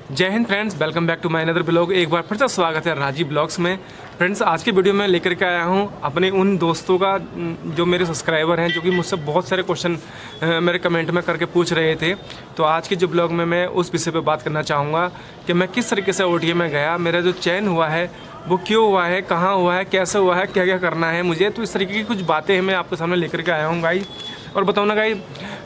जय हिंद friends, welcome back to my another blog. एक बार फिर से स्वागत है राजीव ब्लॉग्स में। फ्रेंड्स, आज की वीडियो में लेकर के आया हूं अपने उन दोस्तों का जो मेरे सब्सक्राइबर हैं, जो कि मुझसे बहुत सारे क्वेश्चन मेरे कमेंट में करके पूछ रहे थे। तो आज के जो ब्लॉग में मैं उस विषय पे बात करना चाहूँगा कि मैं किस तरीके से OTA में गया, मेरा जो चयन हुआ है वो क्यों हुआ है, कहाँ हुआ है, कैसे हुआ है, क्या क्या करना है मुझे। तो इस तरीके की कुछ बातें हैं मैं आपके सामने लेकर के आया हूँ गाइस। और बताऊँ ना गाइस,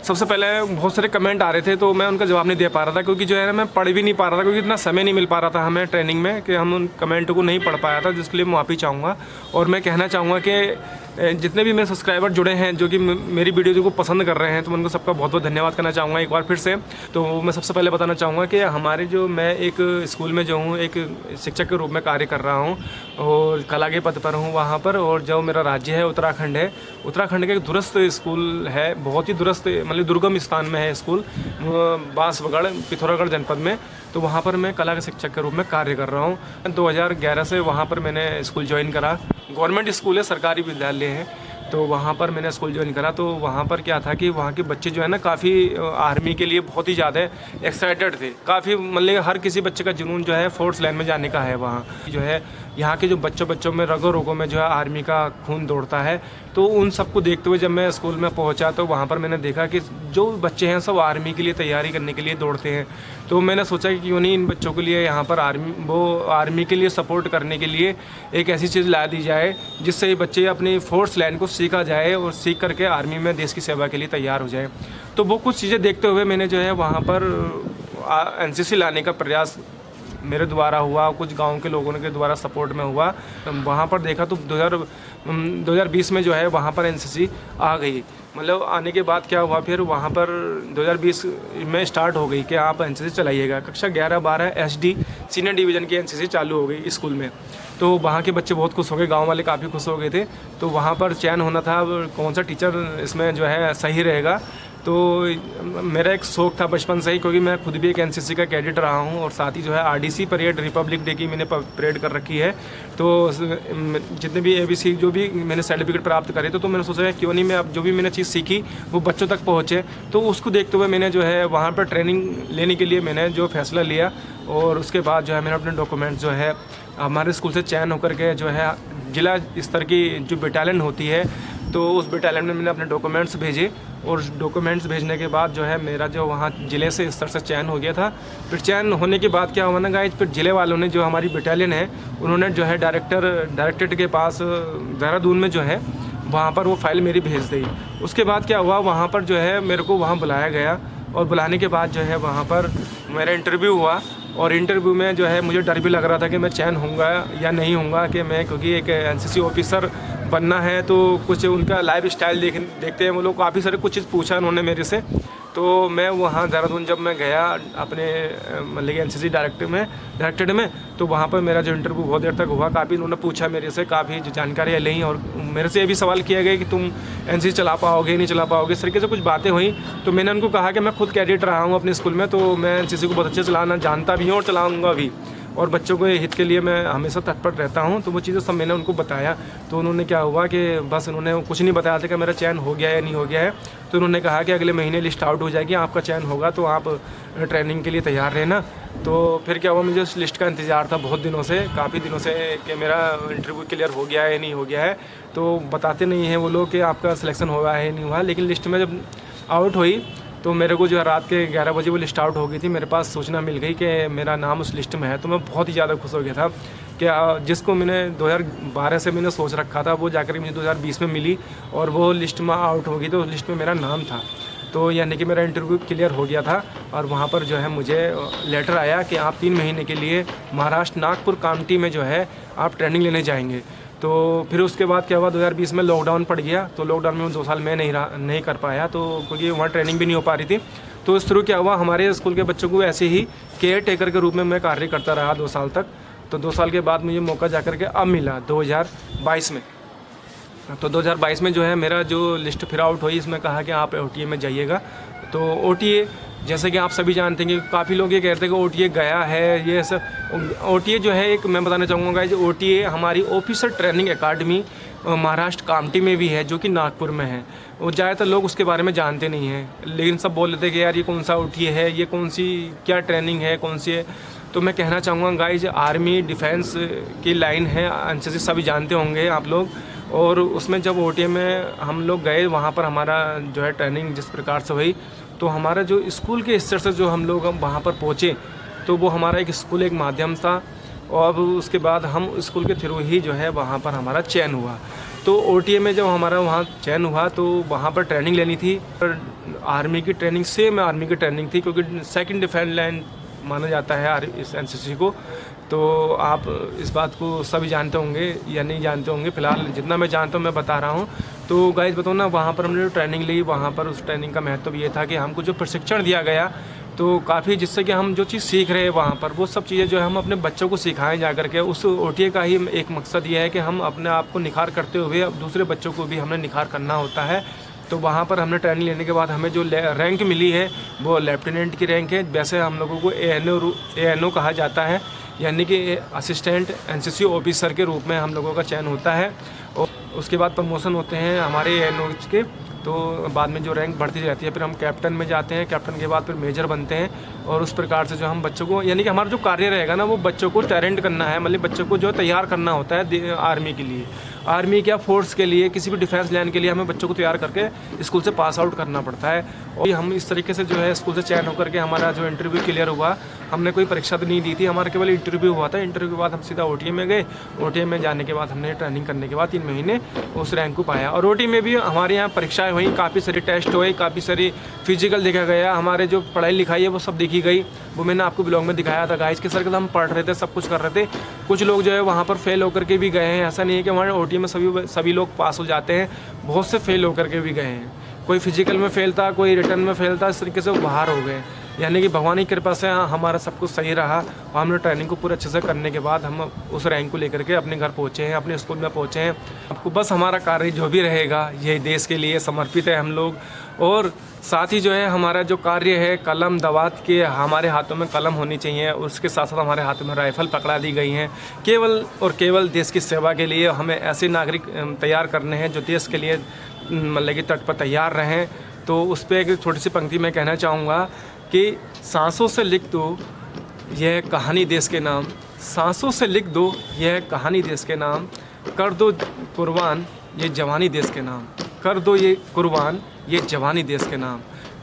सबसे पहले बहुत सारे कमेंट आ रहे थे तो मैं उनका जवाब नहीं दे पा रहा था, क्योंकि जो है ना मैं पढ़ भी नहीं पा रहा था, क्योंकि इतना समय नहीं मिल पा रहा था हमें ट्रेनिंग में कि हम उन कमेंट को नहीं पढ़ पाया था, जिसके लिए मैं माफ़ी चाहूँगा। और मैं कहना चाहूँगा कि जितने भी मेरे सब्सक्राइबर जुड़े हैं, जो कि मेरी वीडियो को पसंद कर रहे हैं, तो मैं उनको सबका बहुत बहुत धन्यवाद करना चाहूँगा एक बार फिर से। तो मैं सबसे पहले बताना चाहूँगा कि हमारे जो मैं एक स्कूल में जो हूँ, एक शिक्षक के रूप में कार्य कर रहा हूँ और कला के पद पर हूँ वहाँ पर। और जो मेरा राज्य है उत्तराखंड है। उत्तराखंड का एक दूरस्थ स्कूल है, बहुत ही दूरस्थ मतलब दुर्गम स्थान में है स्कूल, बांसबगढ़ पिथौरागढ़ जनपद में। तो वहाँ पर मैं कला के शिक्षक के रूप में कार्य कर रहा हूँ। 2011 से वहाँ पर मैंने स्कूल ज्वाइन करा। गवर्नमेंट स्कूल है, सरकारी विद्यालय है, तो वहाँ पर मैंने स्कूल ज्वाइन करा। तो वहाँ पर क्या था कि वहाँ के बच्चे जो है ना काफ़ी आर्मी के लिए बहुत ही ज़्यादा एक्साइटेड थे। काफ़ी मतलब हर किसी बच्चे का जुनून जो है फोर्स लाइन में जाने का है। वहाँ जो है यहाँ के जो बच्चों में रगों रोगों में जो है आर्मी का खून दौड़ता है। तो उन सबको देखते हुए जब मैं स्कूल में पहुँचा तो वहाँ पर मैंने देखा कि जो बच्चे हैं सब आर्मी के लिए तैयारी करने के लिए दौड़ते हैं। तो मैंने सोचा कि क्यों नहीं इन बच्चों के लिए यहाँ पर आर्मी के लिए सपोर्ट करने के लिए एक ऐसी चीज़ ला दी जाए जिससे ये बच्चे अपनी फोर्स लाइन को सीखा जाए और सीख करके आर्मी में देश की सेवा के लिए तैयार हो जाए। तो वो कुछ चीज़ें देखते हुए मैंने जो है वहाँ पर NCC लाने का प्रयास मेरे द्वारा हुआ, कुछ गांव के लोगों के द्वारा सपोर्ट में हुआ। वहाँ पर देखा तो 2020 में जो है वहाँ पर NCC आ गई। मतलब आने के बाद क्या हुआ, फिर वहाँ पर 2020 में स्टार्ट हो गई कि आप NCC चलाइएगा। कक्षा 11-12 SD सीनियर डिवीज़न की NCC चालू हो गई स्कूल में। तो वहाँ के बच्चे बहुत खुश हो गए, गांव वाले काफ़ी खुश हो गए थे। तो वहाँ पर चयन होना था कौन सा टीचर इसमें जो है सही रहेगा। तो मेरा एक शौक़ था बचपन से ही, क्योंकि मैं खुद भी एक NCC का कैडेट रहा हूँ और साथ ही जो है RDC परेड, रिपब्लिक डे की मैंने परेड कर रखी है। तो जितने भी ABC जो भी मैंने सर्टिफिकेट प्राप्त करे तो मैंने सोचा क्यों नहीं मैं अब जो भी मैंने चीज़ सीखी वो बच्चों तक पहुँचे। तो उसको देखते हुए मैंने जो है वहाँ पर ट्रेनिंग लेने के लिए मैंने जो फैसला लिया। और उसके बाद जो है मैंने अपने डॉक्यूमेंट्स जो है हमारे स्कूल से चयन होकर के जो है जिला स्तर की जो बटालियन होती है, तो उस बटालियन में मैंने अपने डॉक्यूमेंट्स भेजे। और डॉक्यूमेंट्स भेजने के बाद जो है मेरा जो वहाँ ज़िले से स्तर से चयन हो गया था। फिर चयन होने के बाद क्या हुआ ना गाइस, फिर ज़िले वालों ने जो हमारी बटालियन है उन्होंने जो है डायरेक्टरेट के पास देहरादून में जो है वहाँ पर वो फाइल मेरी भेज दी। उसके बाद क्या हुआ, वहाँ पर जो है मेरे को वहाँ बुलाया गया और बुलाने के बाद जो है वहाँ पर मेरा इंटरव्यू हुआ। और इंटरव्यू में जो है मुझे डर भी लग रहा था कि मैं चयन होऊंगा या नहीं होऊंगा, कि मैं क्योंकि एक NCC ऑफिसर बनना है तो कुछ उनका लाइफ स्टाइल देखते हैं वो लोग। काफ़ी सारे कुछ चीज़ पूछा उन्होंने मेरे से। तो मैं वहाँ देहरादून जब मैं गया अपने मतलब कि NCC डायरेक्टेड में, तो वहाँ पर मेरा जो इंटरव्यू बहुत देर तक हुआ। काफ़ी उन्होंने पूछा मेरे से, काफ़ी जानकारियाँ लीं और मेरे से ये भी सवाल किया गया कि तुम NCC चला पाओगे नहीं चला पाओगे, इस तरीके से कुछ बातें हुई। तो मैंने उनको कहा कि मैं खुद कैडेट रहा हूँ अपने स्कूल में, तो मैं NCC को बहुत अच्छे चलाना जानता भी हूँ और चलाऊँगा भी, और बच्चों के हित के लिए मैं हमेशा तत्पर रहता हूँ। तो वो चीज़ें सब मैंने उनको बताया। तो उन्होंने क्या हुआ कि बस उन्होंने कुछ नहीं बताया था कि मेरा चयन हो गया है या नहीं हो गया है। तो उन्होंने कहा कि अगले महीने लिस्ट आउट हो जाएगी, आपका चयन होगा तो आप ट्रेनिंग के लिए तैयार रहना। तो फिर क्या हुआ, मुझे उस लिस्ट का इंतज़ार था बहुत दिनों से, काफ़ी दिनों से, कि मेरा इंटरव्यू क्लियर हो गया है या नहीं हो गया है। तो बताते नहीं हैं वो लोग कि आपका सिलेक्शन हुआ है नहीं हुआ। लेकिन लिस्ट में जब आउट हुई तो मेरे को जो है रात के 11 बजे वो लिस्ट आउट हो गई थी, मेरे पास सूचना मिल गई कि मेरा नाम उस लिस्ट में है। तो मैं बहुत ही ज़्यादा खुश हो गया था कि जिसको मैंने 2012 से मैंने सोच रखा था वो जाकर मुझे 2020 में मिली और वो लिस्ट में आउट हो गई, तो उस लिस्ट में मेरा नाम था। तो यानी कि मेरा इंटरव्यू क्लियर हो गया था। और वहाँ पर जो है मुझे लेटर आया कि आप 3 महीने के लिए महाराष्ट्र नागपुर कामठी में जो है आप ट्रेनिंग लेने जाएंगे। तो फिर उसके बाद क्या हुआ, 2020 में लॉकडाउन पड़ गया। तो लॉकडाउन में 2 साल मैं नहीं कर पाया, तो क्योंकि वहाँ ट्रेनिंग भी नहीं हो पा रही थी। तो इस थ्रू क्या हुआ, हमारे स्कूल के बच्चों को ऐसे ही केयर टेकर के रूप में मैं कार्य करता रहा 2 साल तक। तो 2 साल के बाद मुझे मौका जाकर के अब मिला 2022 में। तो 2022 में जो है मेरा जो लिस्ट फिर आउट हुई, इसमें कहा कि आप OTA में जाइएगा। तो OTA जैसे कि आप सभी जानते हैं कि काफ़ी लोग ये कहते हैं कि OTA गया है, ये सब OTA जो है एक मैं बताना चाहूँगा जो OTA हमारी officer training academy Maharashtra Kamthi में भी है, जो कि नागपुर में है। वो ज़्यादातर लोग उसके बारे में जानते नहीं हैं, लेकिन सब बोल लेते हैं कि यार ये कौन सा OTA है, ये कौन सी क्या ट्रेनिंग है, कौन सी है। तो मैं कहना चाहूँगा गाइज, आर्मी डिफेंस की लाइन है, NCC सभी जानते होंगे आप लोग। और उसमें जब OTA में हम लोग गए, वहाँ पर हमारा जो है ट्रेनिंग जिस प्रकार से हुई, तो हमारा जो स्कूल के स्तर से जो हम लोग वहाँ पर पहुँचे, तो वो हमारा एक स्कूल एक माध्यम था। और उसके बाद हम स्कूल के थ्रू ही जो है वहाँ पर हमारा चयन हुआ। तो OTA में जब हमारा वहाँ चयन हुआ, तो वहाँ पर ट्रेनिंग लेनी थी। पर आर्मी की ट्रेनिंग सेम आर्मी की ट्रेनिंग थी, क्योंकि सेकंड डिफेंस लाइन माना जाता है इस NCC को। तो आप इस बात को सभी जानते होंगे या नहीं जानते होंगे, फिलहाल जितना मैं जानता हूँ मैं बता रहा हूँ। तो गाइस बताओ ना, वहाँ पर हमने जो ट्रेनिंग ली, वहाँ पर उस ट्रेनिंग का महत्व ये था कि हमको जो प्रशिक्षण दिया गया, तो काफ़ी जिससे कि हम जो चीज़ सीख रहे हैं वहाँ पर, वो सब चीज़ें जो है हम अपने बच्चों को सिखाएं जा करके। उस OTA का ही एक मकसद ये है कि हम अपने आप को निखार करते हुए दूसरे बच्चों को भी हमने निखार करना होता है। तो वहाँ पर हमने ट्रेनिंग लेने के बाद हमें जो रैंक मिली है वो लेफ्टिनेंट की रैंक है। वैसे हम लोगों को ANO कहा जाता है, यानी कि असिस्टेंट NCC ऑफिसर के रूप में हम लोगों का चयन होता है। और उसके बाद प्रमोशन होते हैं हमारे ANO के, तो बाद में जो रैंक बढ़ती रहती है, फिर हम कैप्टन में जाते हैं, कैप्टन के बाद फिर मेजर बनते हैं। और उस प्रकार से जो हम बच्चों को, यानी कि हमारा जो कार्य रहेगा ना, वो बच्चों को टैलेंट करना है, मतलब बच्चों को जो तैयार करना होता है आर्मी के लिए, आर्मी क्या फोर्स के लिए, किसी भी डिफेंस लाइन के लिए हमें बच्चों को तैयार करके स्कूल से पास आउट करना पड़ता है। और हम इस तरीके से जो है स्कूल से चयन होकर के हमारा जो इंटरव्यू क्लियर हुआ, हमने कोई परीक्षा तो नहीं दी थी, हमारा केवल इंटरव्यू हुआ था। इंटरव्यू के बाद हम सीधा OTA में गए। OTA में जाने के बाद हमने ट्रेनिंग करने के बाद 3 महीने उस रैंक को पाया। और OTA में भी हमारे यहाँ परीक्षाएं हुई, काफ़ी सारे टेस्ट हुए, काफ़ी सारी फिजिकल देखा गया, हमारे जो पढ़ाई लिखाई है वो सब देखी गई। वो मैंने आपको ब्लॉग में दिखाया था गाइस, किस तरह से हम पढ़ रहे थे, सब कुछ कर रहे थे। कुछ लोग जो है वहाँ पर फेल होकर के भी गए हैं, ऐसा नहीं है कि हमारे OTA में सभी लोग पास हो जाते हैं, बहुत से फेल होकर के भी गए हैं। कोई फिजिकल में फेल था, कोई रिटर्न में फेल था, इस तरीके से वो बाहर हो गए। यानी कि भगवान की कृपा से हमारा सब कुछ सही रहा। और हमने ट्रेनिंग को पूरे अच्छे से करने के बाद हम उस रैंक को लेकर के अपने घर पहुँचे हैं, अपने स्कूल में पहुँचे हैं। आपको बस हमारा कार्य जो भी रहेगा, ये देश के लिए समर्पित है हम लोग। और साथ ही जो है हमारा जो कार्य है, कलम दवात के हमारे हाथों में कलम होनी चाहिए, उसके साथ साथ हमारे हाथों में राइफल पकड़ा दी गई हैं। केवल और केवल देश की सेवा के लिए हमें ऐसे नागरिक तैयार करने हैं जो देश के लिए मतलब कि तट पर तैयार रहें। तो उस पर एक छोटी सी पंक्ति मैं कहना चाहूँगा कि सांसों से लिख दो यह कहानी देश के नाम, सांसों से लिख दो यह कहानी देश के नाम, कर दो कुर्बान ये जवानी देश के नाम, कर दो ये कुर्बान ये जवानी देश के नाम।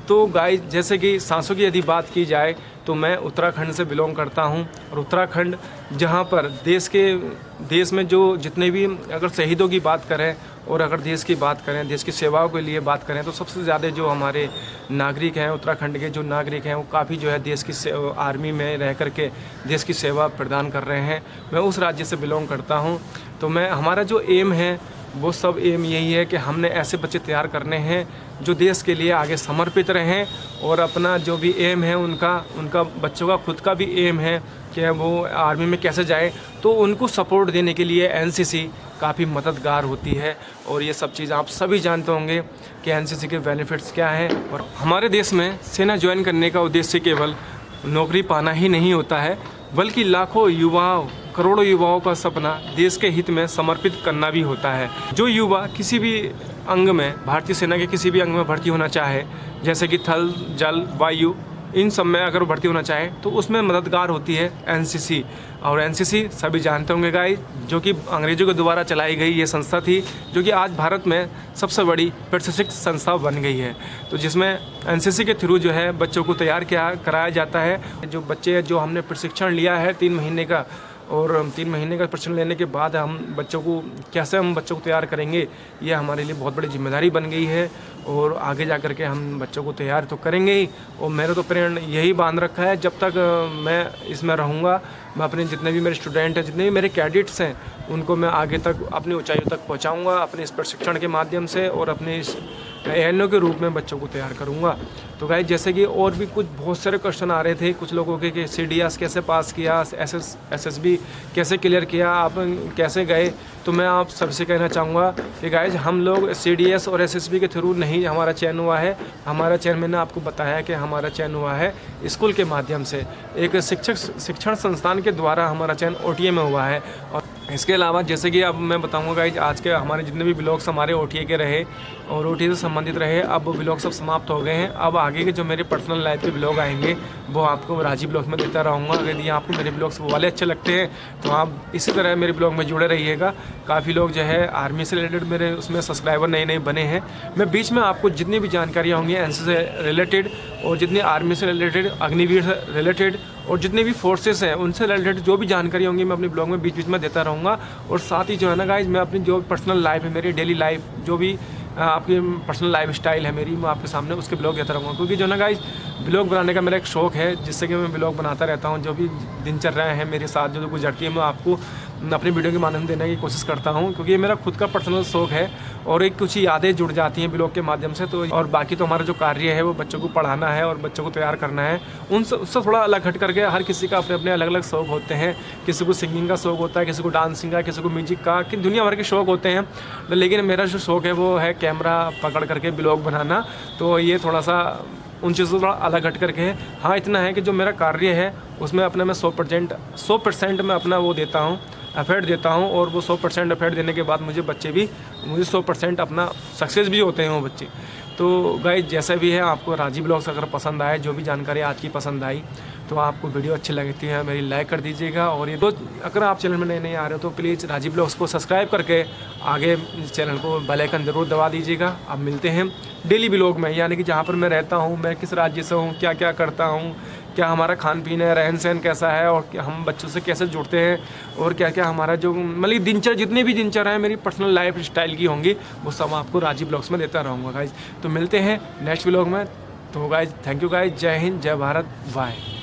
तो गाइस, जैसे कि सांसों की यदि बात की जाए तो मैं उत्तराखंड से बिलोंग करता हूं। और उत्तराखंड जहां पर देश में जो जितने भी अगर शहीदों की बात करें और अगर देश की बात करें, देश की सेवाओं के लिए बात करें, तो सबसे ज़्यादा जो हमारे नागरिक हैं, उत्तराखंड के जो नागरिक हैं, वो काफ़ी जो है देश की आर्मी में रह कर के देश की सेवा प्रदान कर रहे हैं। मैं उस राज्य से बिलोंग करता हूँ। तो हमारा जो एम है वो सब एम यही है कि हमने ऐसे बच्चे तैयार करने हैं जो देश के लिए आगे समर्पित रहें। और अपना जो भी एम है उनका बच्चों का खुद का भी एम है कि वो आर्मी में कैसे जाए, तो उनको सपोर्ट देने के लिए NCC काफ़ी मददगार होती है। और ये सब चीज़ आप सभी जानते होंगे कि NCC के बेनिफिट्स क्या हैं। और हमारे देश में सेना ज्वाइन करने का उद्देश्य केवल नौकरी पाना ही नहीं होता है, बल्कि लाखों युवाओं, करोड़ों युवाओं का सपना देश के हित में समर्पित करना भी होता है। जो युवा किसी भी अंग में, भारतीय सेना के किसी भी अंग में भर्ती होना चाहे, जैसे कि थल, जल, वायु, इन सब में अगर भर्ती होना चाहे तो उसमें मददगार होती है NCC। और NCC सभी जानते होंगे गाइस, जो कि अंग्रेजों के द्वारा चलाई गई ये संस्था थी, जो कि आज भारत में सबसे बड़ी प्रशिक्षित संस्था बन गई है। तो जिसमें NCC के थ्रू जो है बच्चों को तैयार कराया जाता है। जो बच्चे जो हमने प्रशिक्षण लिया है 3 महीने का, और 3 महीने का प्रशिक्षण लेने के बाद हम बच्चों को तैयार करेंगे, ये हमारे लिए बहुत बड़ी जिम्मेदारी बन गई है। और आगे जा कर के हम बच्चों को तैयार तो करेंगे ही। और मेरे तो प्रण यही बांध रखा है, जब तक मैं इसमें रहूँगा, मैं अपने जितने भी मेरे स्टूडेंट हैं, जितने भी मेरे कैडेट्स हैं, उनको मैं आगे तक अपनी ऊंचाइयों तक पहुंचाऊंगा अपने इस प्रशिक्षण के माध्यम से, और अपने इस ANO के रूप में बच्चों को तैयार करूंगा। तो गाइस, जैसे कि और भी कुछ बहुत सारे क्वेश्चन आ रहे थे कुछ लोगों के कि CDS कैसे पास किया, SSB कैसे क्लियर किया, आप कैसे गए। तो मैं आप सबसे कहना चाहूँगा कि गाइस, हम लोग CDS और SSB के थ्रू नहीं हमारा चयन हुआ है। हमारा चयन, मैंने आपको बताया कि हमारा चयन हुआ है स्कूल के माध्यम से, एक शिक्षण संस्थान के द्वारा हमारा चयन OTA में हुआ है। और इसके अलावा जैसे कि अब मैं बताऊंगा गाइज, आज के हमारे जितने भी ब्लॉग्स हमारे OTA के रहे और OTA से संबंधित रहे, अब वो ब्लॉग सब समाप्त हो गए हैं। अब आगे के जो मेरे पर्सनल लाइफ के ब्लॉग आएंगे वो आपको राजी ब्लॉग में देता रहूँगा। अगर ये आपको मेरे ब्लॉग्स वो वाले अच्छे लगते हैं तो आप इसी तरह मेरे ब्लॉग में जुड़े रहिएगा। काफ़ी लोग जो है आर्मी से रिलेटेड मेरे उसमें सब्सक्राइबर नए नए बने हैं। मैं बीच में आपको जितनी भी जानकारियाँ होंगी NCC से रिलेटेड और जितनी आर्मी से रिलेटेड, अग्निवीर से रिलेटेड और जितने भी फोर्सेस हैं उनसे रिलेटेड जो भी जानकारी होंगी मैं अपने ब्लॉग में बीच बीच में देता रहूँगा। और साथ ही जो है ना गाइज, मैं अपनी जो पर्सनल लाइफ है, मेरी डेली लाइफ, जो भी आपकी पर्सनल लाइफ स्टाइल है मेरी, मैं आपके सामने उसके ब्लॉग देता रहूँगा। क्योंकि जो ना गाइज, ब्लॉग बनाने का मेरा एक शौक़ है जिससे कि मैं ब्लॉग बनाता रहता हूँ। जो भी दिनचर्या है मेरे साथ जो गुजरती है मैं आपको अपनी वीडियो के माध्यम से देने की कोशिश करता हूँ। क्योंकि ये मेरा खुद का पर्सनल शौक़ है और एक कुछ यादें जुड़ जाती हैं ब्लॉग के माध्यम से। तो और बाकी तो हमारा जो कार्य है वो बच्चों को पढ़ाना है और बच्चों को तैयार करना है। उससे थोड़ा अलग हट करके हर किसी का अपने अपने अलग अलग शौक़ होते हैं। किसी को सिंगिंग का शौक़ होता है, किसी को डांसिंग का, किसी को म्यूजिक का, कि दुनिया भर के शौक़ होते हैं। लेकिन मेरा जो शौक़ है वो है कैमरा पकड़ करके ब्लॉग बनाना। तो ये थोड़ा सा उन चीज़ों से थोड़ा अलग हट करके है। हाँ, इतना है कि जो मेरा कार्य है उसमें अपने मैं 100% मैं अपना वो देता हूँ, एफर्ट देता हूँ। और वो 100% एफर्ट देने के बाद मुझे 100% अपना सक्सेस भी होते हैं वो बच्चे। तो गाइस, जैसा भी है, आपको राजी ब्लॉग्स अगर पसंद आए, जो भी जानकारी आज की पसंद आई, तो आपको वीडियो अच्छी लगती है मेरी लाइक कर दीजिएगा। और ये अगर आप चैनल में नए नए आ रहे हो तो प्लीज़ राजी ब्लॉग्स को सब्सक्राइब करके आगे चैनल को बेल आइकन ज़रूर दबा दीजिएगा। अब मिलते हैं डेली ब्लॉग में, यानी कि जहाँ पर मैं रहता हूँ, मैं किस राज्य से हूँ, क्या क्या करता हूँ, क्या हमारा खान पीन है, रहन सहन कैसा है, और हम बच्चों से कैसे जुड़ते हैं, और क्या क्या हमारा जो मतलब दिनचर्या, जितनी भी दिनचर्या है मेरी पर्सनल लाइफ स्टाइल की होंगी, वो सब आपको राजी ब्लॉग्स में देता रहूँगा गाइज। तो मिलते हैं नेक्स्ट ब्लॉग में। तो गाइज, थैंक यू गाइज, जय हिंद, जय भारत, बाय।